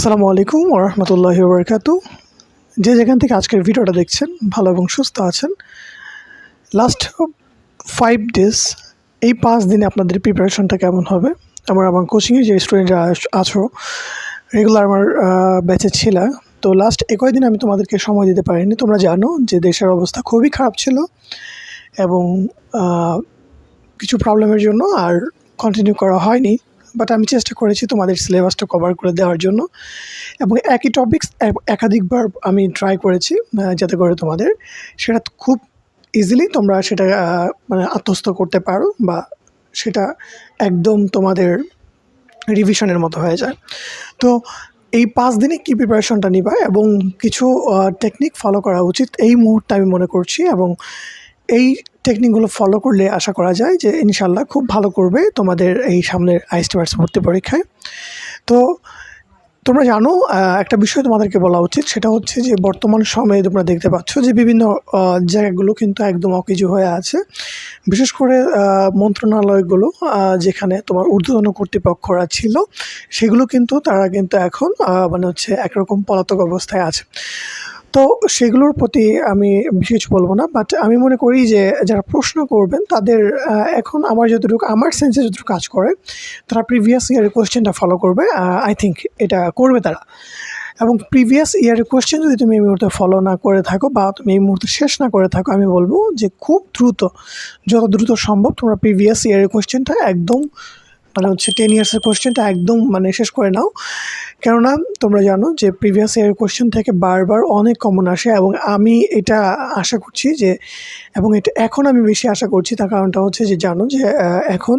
আসসালামু আলাইকুম ওয়া রাহমাতুল্লাহি ওয়া বারাকাতুহু। যে যেখান থেকে আজকের ভিডিওটা দেখছেন ভালো এবং সুস্থ আছেন। লাস্ট 5 ডেজ এই 5 দিনে আপনাদের প্রিপারেশনটা কেমন হবে? আমার কোচিংয়ে যে স্টুডেন্টরা আছো রেগুলার আমার ব্যাচে ছিলা। তো লাস্ট কয়দিন আমি তোমাদেরকে সময় দিতে পারিনি। তোমরা জানো যে দেশের অবস্থা খুবই খারাপ ছিল এবং কিছু প্রবলেমের জন্য আর কন্টিনিউ করা হয়নি। বাট আমি চেষ্টা করেছি তোমাদের সিলেবাসটা কভার করে দেওয়ার জন্য এবং একই টপিকস একাধিকবার আমি ট্রাই করেছি যাতে করে তোমাদের সেটা খুব ইজিলি তোমরা সেটা মানে আত্মস্থ করতে পারো বা সেটা একদম তোমাদের রিভিশনের মতো হয়ে যায়। তো এই 5 দিনে কী প্রিপারেশনটা নিবা এবং কিছু টেকনিক ফলো করা উচিত এই মুহূর্তে আমি মনে করছি এবং এই টেকনিকগুলো ফলো করলে আশা করা যায় যে ইনশাল্লাহ খুব ভালো করবে তোমাদের এই সামনের আইএসটি ভর্তি পরীক্ষায়। তো তোমরা জানো একটা বিষয় তোমাদেরকে বলা উচিত, সেটা হচ্ছে যে বর্তমান সময়ে তোমরা দেখতে পাচ্ছ যে বিভিন্ন জায়গাগুলো কিন্তু একদম অকেজো হয়ে আছে। বিশেষ করে মন্ত্রণালয়গুলো যেখানে তোমার ঊর্ধ্বতন কর্তৃপক্ষরা ছিল সেগুলো কিন্তু তারা কিন্তু এখন মানে হচ্ছে একরকম পলাতক অবস্থায় আছে। তো সেগুলোর প্রতি আমি বেশি কিছু বলবো না, বাট আমি মনে করি যে যারা প্রশ্ন করবেন তাদের এখন আমার সেন্সে যতটুকু কাজ করে তারা প্রিভিয়াস ইয়ারের কোয়েশ্চেনটা ফলো করবে। আই থিঙ্ক এটা করবে তারা। এবং প্রিভিয়াস ইয়ারের কোয়েশ্চেন যদি তুমি এই মুহূর্তে ফলো না করে থাকো বা তুমি এই মুহূর্তে শেষ না করে থাকো, আমি বলবো যে খুব দ্রুত, যত দ্রুত সম্ভব তোমরা প্রিভিয়াস ইয়ারের কোয়েশ্চেনটা একদম মানে হচ্ছে 10 ইয়ার্সের কোয়েশ্চেনটা একদম মানে শেষ করে নাও। কেননা তোমরা জানো যে প্রিভিয়াস ইয়ারের কোয়েশ্চেন থেকে বারবার অনেক কমন আসে এবং আমি এটা আশা করছি যে এবং এটা এখন আমি বেশি আশা করছি, তার কারণটা হচ্ছে যে জানো যে এখন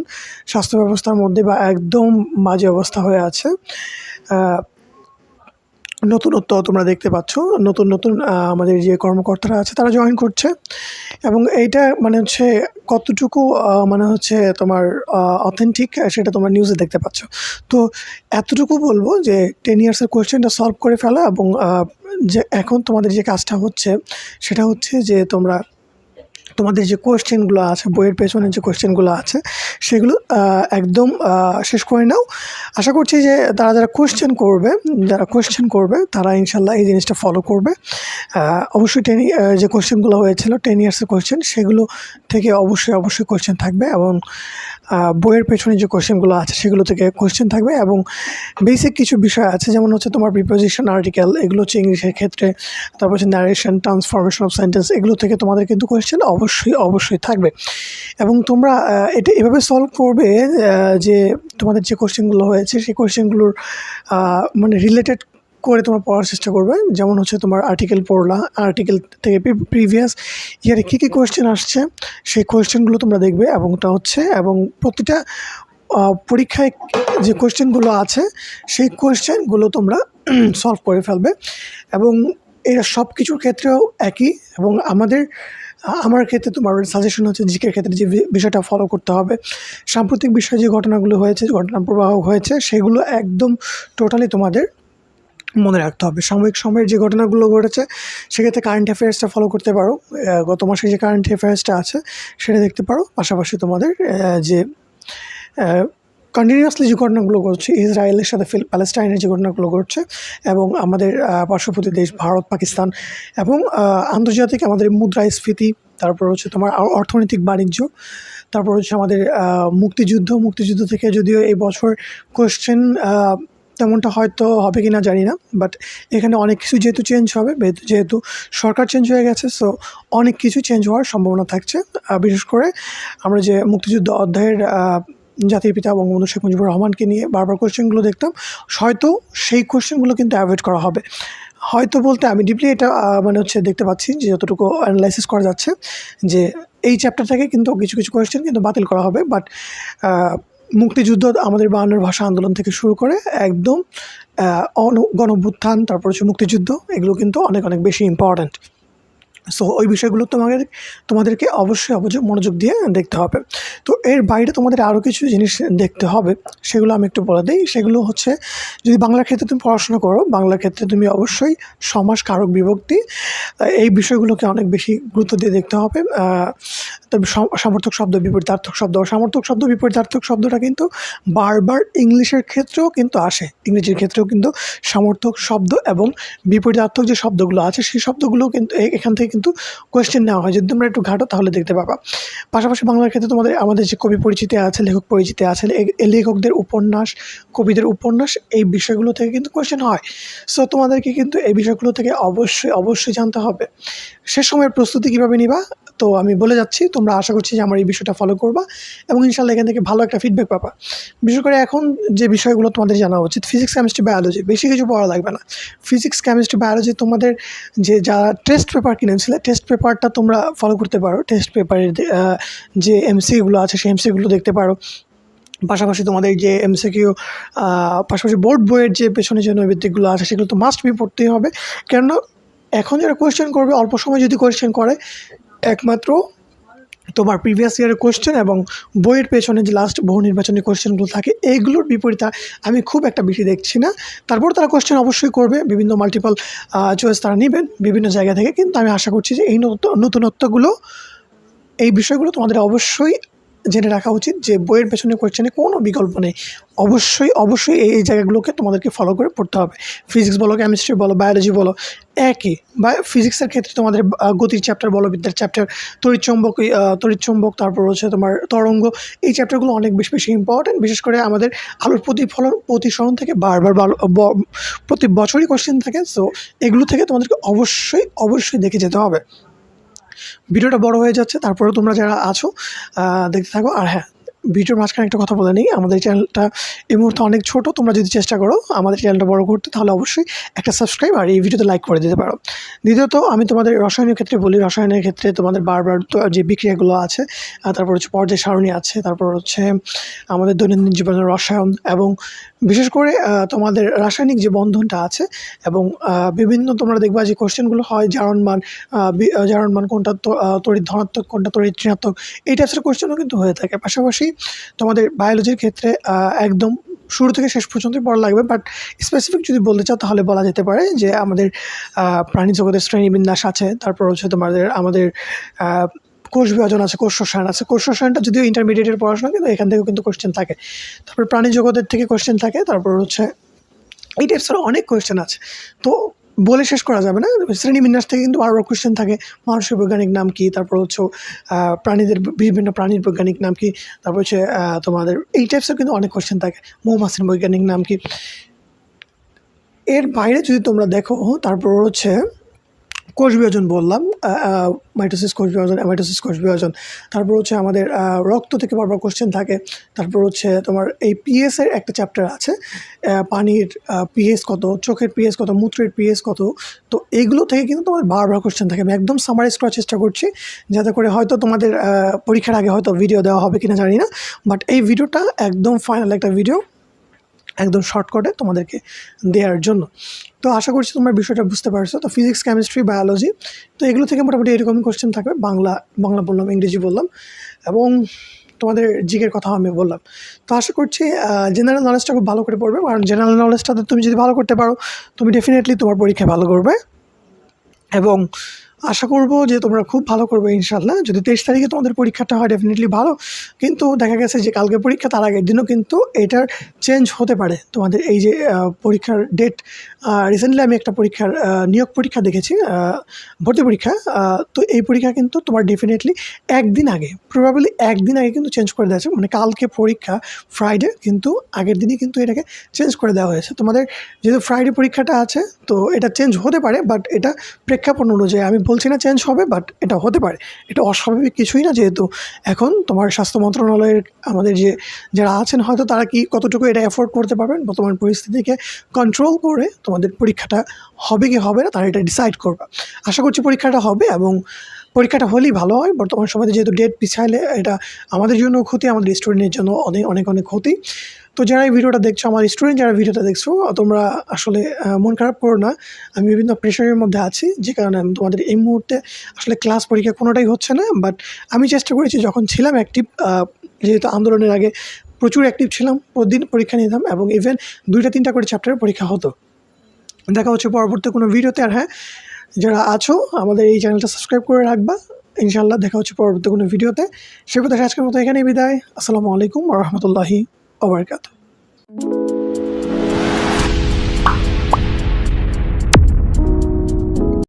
স্বাস্থ্য ব্যবস্থার মধ্যে বা একদম বাজে অবস্থা হয়ে আছে। নতুনত্ব তোমরা দেখতে পাচ্ছ, নতুন আমাদের যে কর্মকর্তারা আছে তারা জয়েন করছে এবং এইটা মানে হচ্ছে কতটুকু মানে হচ্ছে তোমার অথেন্টিক সেটা তোমরা নিউজে দেখতে পাচ্ছ। তো এতটুকু বলবো যে 10 ইয়ার্সের কোয়েশ্চেনটা সলভ করে ফেলো এবং যে এখন তোমাদের যে কাজটা হচ্ছে সেটা হচ্ছে যে তোমাদের যে কোয়েশ্চেনগুলো আছে, বইয়ের পেছনে যে কোয়েশ্চেনগুলো আছে সেগুলো একদম শেষ করে নাও। আশা করছি যে যারা কোয়েশ্চেন করবে তারা ইনশাল্লাহ এই জিনিসটা ফলো করবে। অবশ্যই যে কোয়েশ্চেনগুলো হয়েছিল 10 ইয়ার্সের কোয়েশ্চেন সেগুলো থেকে অবশ্যই কোয়েশ্চেন থাকবে এবং বইয়ের পেছনে যে কোয়েশ্চেনগুলো আছে সেগুলো থেকে কোয়েশ্চেন থাকবে এবং বেসিক কিছু বিষয় আছে যেমন হচ্ছে তোমার প্রিপোজিশন, আর্টিকেল, এগুলো হচ্ছে ইংলিশের ক্ষেত্রে, তারপর হচ্ছে ন্যারেশন, ট্রান্সফরমেশন অফ সেন্টেন্স, এগুলো থেকে তোমাদের কিন্তু কোয়েশ্চেন অবশ্যই থাকবে এবং তোমরা এটা এভাবে সলভ করবে যে তোমাদের যে কোয়েশ্চেনগুলো হয়েছে সেই কোয়েশ্চেনগুলোর মানে রিলেটেড করে তোমরা পড়ার চেষ্টা করবে। যেমন হচ্ছে তোমার আর্টিকেল পড়লা, আর্টিকেল থেকে প্রিভিয়াস ইয়ারে কী কোয়েশ্চেন আসছে সেই কোয়েশ্চেনগুলো তোমরা দেখবে এবং প্রতিটা পরীক্ষায় যে কোয়েশ্চেনগুলো আছে সেই কোয়েশ্চেনগুলো তোমরা সলভ করে ফেলবে এবং এরা সব কিছুর ক্ষেত্রেও একই। এবং আমার ক্ষেত্রে তোমার সাজেশন হচ্ছে জিকের ক্ষেত্রে যে বিষয়টা ফলো করতে হবে, সাম্প্রতিক বিষয়ে যে ঘটনাগুলো হয়েছে, ঘটনা প্রবাহ হয়েছে সেগুলো একদম টোটালি তোমাদের মনে রাখতে হবে। সাময়িক সময়ের যে ঘটনাগুলো ঘটেছে সেক্ষেত্রে কারেন্ট অ্যাফেয়ার্সটা ফলো করতে পারো, গত মাসে যে কারেন্ট অ্যাফেয়ার্সটা আছে সেটা দেখতে পারো। পাশাপাশি তোমাদের যে কন্টিনিউয়াসলি যে ঘটনাগুলো ঘটছে, ইসরায়েলের সাথে প্যালেস্টাইনের যে ঘটনাগুলো ঘটছে এবং আমাদের পার্শ্ববর্তী দেশ ভারত, পাকিস্তান এবং আন্তর্জাতিক আমাদের মুদ্রাস্ফীতি, তারপর হচ্ছে তোমার অর্থনৈতিক বাণিজ্য, তারপর হচ্ছে আমাদের মুক্তিযুদ্ধ থেকে যদিও এই বছর কোয়েশ্চেন তেমনটা হয়তো হবে কি না জানি না, বাট এখানে অনেক কিছু যেহেতু চেঞ্জ হবে, যেহেতু সরকার চেঞ্জ হয়ে গেছে, সো অনেক কিছু চেঞ্জ হওয়ার সম্ভাবনা থাকছে। বিশেষ করে আমরা যে মুক্তিযুদ্ধ অধ্যায়ের জাতির পিতা বঙ্গবন্ধু শেখ মুজিবুর রহমানকে নিয়ে বারবার কোয়েশ্চেনগুলো দেখতাম, হয়তো সেই কোয়েশ্চেনগুলো কিন্তু অ্যাভয়েড করা হবে। হয়তো বলতে আমি ডিপলি এটা মানে হচ্ছে দেখতে পাচ্ছি যে যতটুকু অ্যানালাইসিস করা যাচ্ছে যে এই চ্যাপ্টার থেকে কিন্তু কিছু কোয়েশ্চেন কিন্তু বাতিল করা হবে, বাট মুক্তিযুদ্ধ আমাদের 52 ভাষা আন্দোলন থেকে শুরু করে একদম গণঅভ্যুত্থান, তারপর হচ্ছে মুক্তিযুদ্ধ, এগুলো কিন্তু অনেক বেশি ইম্পর্ট্যান্ট। সো ওই বিষয়গুলো তোমাদেরকে অবশ্যই মনোযোগ দিয়ে দেখতে হবে। তো এর বাইরে তোমাদের আরও কিছু জিনিস দেখতে হবে, সেগুলো আমি একটু বলে দিই। সেগুলো হচ্ছে যদি বাংলার ক্ষেত্রে তুমি পড়াশোনা করো, বাংলার ক্ষেত্রে তুমি অবশ্যই সমাস, কারক, বিভক্তি, এই বিষয়গুলোকে অনেক বেশি গুরুত্ব দিয়ে দেখতে হবে। তবে সমর্থক শব্দ, বিপরীতার্থক শব্দ। সমর্থক শব্দ, বিপরীতার্থক শব্দটা কিন্তু বারবার ইংলিশের ক্ষেত্রেও কিন্তু আসে, ইংরেজির ক্ষেত্রেও কিন্তু সমর্থক শব্দ এবং বিপরীতার্থক যে শব্দগুলো আছে সেই শব্দগুলো কিন্তু এখান থেকে কিন্তু কোয়েশ্চেন নেওয়া হয়। যদি তোমরা একটু ঘাটো তাহলে দেখতে পাবা। পাশাপাশি বাংলার ক্ষেত্রে আমাদের যে কবি পরিচিতি আছে, লেখক পরিচিতি আছে, লেখকদের উপন্যাস, কবিদের উপন্যাস, এই বিষয়গুলো থেকে কিন্তু কোয়েশ্চেন হয়। সো তোমাদেরকে কিন্তু এই বিষয়গুলো থেকে অবশ্যই জানতে হবে। সে সময়ের প্রস্তুতি কীভাবে নিবা তো আমি বলে যাচ্ছি, তোমরা আশা করছি যে আমার এই বিষয়টা ফলো করবা এবং ইনশাল্লাহ এখান থেকে ভালো একটা ফিডব্যাক পাবা। বিশেষ করে এখন যে বিষয়গুলো তোমাদের জানা উচিত, ফিজিক্স, কেমিস্ট্রি, বায়োলজি, বেশি কিছু পড়া লাগবে না। ফিজিক্স, কেমিস্ট্রি, বায়োলজি তোমাদের যে যারা টেস্ট পেপার কিনেছিলে, টেস্ট পেপারটা তোমরা ফলো করতে পারো। টেস্ট পেপারের যে এমসিকিউগুলো আছে সেই এমসিকিউগুলো দেখতে পারো। পাশাপাশি তোমাদের যে এমসিকিউ, পাশাপাশি বোর্ড বইয়ের যে পেছনে যে নৈবেদিকগুলো আছে সেগুলো তো মাস্ট বি পড়তেই হবে। কেননা এখন যারা কোয়েশ্চেন করবে, অল্প সময় যদি কোয়েশ্চেন করে, একমাত্র তোমার প্রিভিয়াস ইয়ারের কোয়েশ্চেন এবং বইয়ের পেছনে যে লাস্ট বহু নির্বাচনী কোয়েশ্চেনগুলো থাকে এইগুলোর বিপরীতে আমি খুব একটা বেশি দেখছি না। তারপর তারা কোয়েশ্চেন অবশ্যই করবে, বিভিন্ন মাল্টিপল চয়েস তারা নেবেন বিভিন্ন জায়গা থেকে। কিন্তু আমি আশা করছি যে এই নতুনত্বগুলো, এই বিষয়গুলো তোমাদের অবশ্যই জেনে রাখা উচিত যে বইয়ের পেছনে কোয়েশ্চেনে কোনো বিকল্প নেই। অবশ্যই এই জায়গাগুলোকে তোমাদেরকে ফলো করে পড়তে হবে। ফিজিক্স বলো, কেমিস্ট্রি বলো, বায়োলজি বলো, একই। বা ফিজিক্সের ক্ষেত্রে তোমাদের গতির চ্যাপ্টার বলো, বিদ্যার চ্যাপ্টার, তড়িৎচুম্বক, তারপর হচ্ছে তোমার তরঙ্গ, এই চ্যাপ্টারগুলো অনেক বেশি ইম্পর্টেন্ট। বিশেষ করে আমাদের আলোর প্রতিসরণ থেকে বারবার প্রতি বছরই কোয়েশ্চেন থাকে। সো এগুলো থেকে তোমাদেরকে অবশ্যই দেখে যেতে হবে। ভিডিওটা বড় হয়ে যাচ্ছে, তারপরেও তোমরা যারা আছো দেখতে থাকো। আর হ্যাঁ, ভিডিওর মাঝখানে একটা কথা বলে নিই, আমাদের চ্যানেলটা এই মুহূর্তে অনেক ছোটো। তোমরা যদি চেষ্টা করো আমাদের চ্যানেলটা বড় করতে, তাহলে অবশ্যই একটা সাবস্ক্রাইব আর এই ভিডিওতে লাইক করে দিতে পারো। দ্বিতীয়ত আমি তোমাদের রসায়নের ক্ষেত্রে বলি, রসায়নের ক্ষেত্রে তোমাদের বারবার যে বিক্রিয়াগুলো আছে, তারপর হচ্ছে পর্যায় সারণী আছে, তারপর হচ্ছে আমাদের দৈনন্দিন জীবনের রসায়ন, এবং বিশেষ করে তোমাদের রাসায়নিক যে বন্ধনটা আছে, এবং বিভিন্ন তোমরা দেখবা যে কোশ্চেনগুলো হয় জারণ মান কোনটা তড়িৎ ধনাত্মক, কোনটা তড়িৎ ঋণাত্মক, এই টাইপসের কোশ্চেনও কিন্তু হয়ে থাকে। পাশাপাশি তোমাদের বায়োলজির ক্ষেত্রে একদম শুরু থেকে শেষ পর্যন্তই পড়া লাগবে। বাট স্পেসিফিক যদি বলতে চাও তাহলে বলা যেতে পারে যে আমাদের প্রাণী জগতের শ্রেণীবিন্যাস আছে, তারপর হচ্ছে আমাদের কোষ বিভাজন আছে, কোষ রসায়ন আছে। কোষ রসায়নটা যদিও ইন্টারমিডিয়েটের পড়াশোনা, কিন্তু এখান থেকেও কিন্তু কোশ্চেন থাকে। তারপর প্রাণী জগতের থেকে কোশ্চেন থাকে, তারপর হচ্ছে এই টাইপসের অনেক কোশ্চেন আছে। তো বলে শেষ করা যাবে না। শ্রেণীবিন্যাস থেকে কিন্তু বারবার কোশ্চেন থাকে, মানুষের বৈজ্ঞানিক নাম কী, তারপর হচ্ছে বিভিন্ন প্রাণীর বৈজ্ঞানিক নাম কী, তারপর হচ্ছে তোমাদের এই টাইপসের কিন্তু অনেক কোশ্চেন থাকে, মৌমাছির বৈজ্ঞানিক নাম কী। এর বাইরে যদি তোমরা দেখো, তারপর হচ্ছে কোষ বিভাজন বললাম, মাইটোসিস কোষ বিভাজন, অ্যামাইটোসিস কোষ বিভাজন, তারপর হচ্ছে আমাদের রক্ত থেকে বারবার কোশ্চেন থাকে। তারপর হচ্ছে তোমার এই পিএসের একটা চ্যাপ্টার আছে, পানির পিএস কত, চোখের পিএস কত, মূত্রের পিএস কত। তো এইগুলো থেকে কিন্তু তোমার বারবার কোশ্চেন থাকে। আমি একদম সামারাইজ করার চেষ্টা করছি, যাতে করে হয়তো তোমাদের পরীক্ষার আগে হয়তো ভিডিও দেওয়া হবে কিনা জানি না, বাট এই ভিডিওটা একদম ফাইনাল একটা ভিডিও, একদম শর্টকাটে তোমাদেরকে দেওয়ার জন্য। তো আশা করছি তোমরা বিষয়টা বুঝতে পারছো। তো ফিজিক্স, কেমিস্ট্রি, বায়োলজি, তো এগুলো থেকে মোটামুটি এরকমই কোশ্চেন থাকবে। বাংলা বললাম, ইংরেজি বললাম, এবং তোমাদের জিকের কথা আমি বললাম। তো আশা করছি জেনারেল নলেজটা খুব ভালো করে পড়বে, কারণ জেনারেল নলেজটাতে তুমি যদি ভালো করতে পারো, তুমি ডেফিনেটলি তোমার পরীক্ষায় ভালো করবে। এবং আশা করব যে তোমরা খুব ভালো করবে ইনশাআল্লাহ। যদি 23 তারিখে তোমাদের পরীক্ষাটা হয় ডেফিনেটলি ভালো, কিন্তু দেখা গেছে যে কালকে পরীক্ষা, তার আগের দিনও কিন্তু এটার চেঞ্জ হতে পারে তোমাদের এই যে পরীক্ষার ডেট। রিসেন্টলি আমি একটা পরীক্ষার নিয়োগ পরীক্ষা দেখেছি, ভর্তি পরীক্ষা। তো এই পরীক্ষা কিন্তু তোমার ডেফিনেটলি একদিন আগে, প্রবাবলি একদিন আগে কিন্তু চেঞ্জ করে দেওয়া হয়েছে। মানে কালকে পরীক্ষা ফ্রাইডে, কিন্তু আগের দিনই কিন্তু এটাকে চেঞ্জ করে দেওয়া হয়েছে। তোমাদের যেহেতু ফ্রাইডে পরীক্ষাটা আছে, তো এটা চেঞ্জ হতে পারে, বাট এটা প্রেক্ষাপট অনুযায়ী আমি বলছি না চেঞ্জ হবে, বাট এটা হতে পারে। এটা অস্বাভাবিক কিছুই না, যেহেতু এখন তোমার স্বাস্থ্য মন্ত্রণালয়ের আমাদের যারা আছেন হয়তো তারা কতটুকু এটা অ্যাফোর্ড করতে পারবেন বর্তমান পরিস্থিতিকে কন্ট্রোল করে তোমাদের পরীক্ষাটা হবে কি হবে না তারা এটা ডিসাইড করবে। আশা করছি পরীক্ষাটা হবে, এবং পরীক্ষাটা হলেই ভালো হয়। বর্তমান সময়ে যেহেতু ডেট পিছাইলে এটা আমাদের জন্য ক্ষতি, আমাদের স্টুডেন্টের জন্য অনেক ক্ষতি। তো যারা এই ভিডিওটা দেখছো, আমার স্টুডেন্ট যারা ভিডিওটা দেখছো, তোমরা আসলে মন খারাপ করো না। আমি বিভিন্ন প্রেশারের মধ্যে আছি, যে কারণে আমি তোমাদের এই মুহূর্তে আসলে ক্লাস পরীক্ষা কোনোটাই হচ্ছে না। বাট আমি চেষ্টা করেছি, যখন ছিলাম অ্যাক্টিভ, যেহেতু আন্দোলনের আগে প্রচুর অ্যাক্টিভ ছিলাম, প্রতিদিন পরীক্ষা নিতাম, এবং ইভেন 2-3টা করে চ্যাপ্টারের পরীক্ষা হতো। দেখা হচ্ছে পরবর্তী কোনো ভিডিওতে। আর হ্যাঁ, যারা আছো আমাদের এই চ্যানেলটা সাবস্ক্রাইব করে রাখবা, ইনশাআল্লাহ দেখা হচ্ছে পরবর্তী কোনো ভিডিওতে। সে কথা আজকের মতো এখানেই বিদায়। আসসালামু আলাইকুম ওয়া রাহমাতুল্লাহি ওয়া বারাকাতুহু।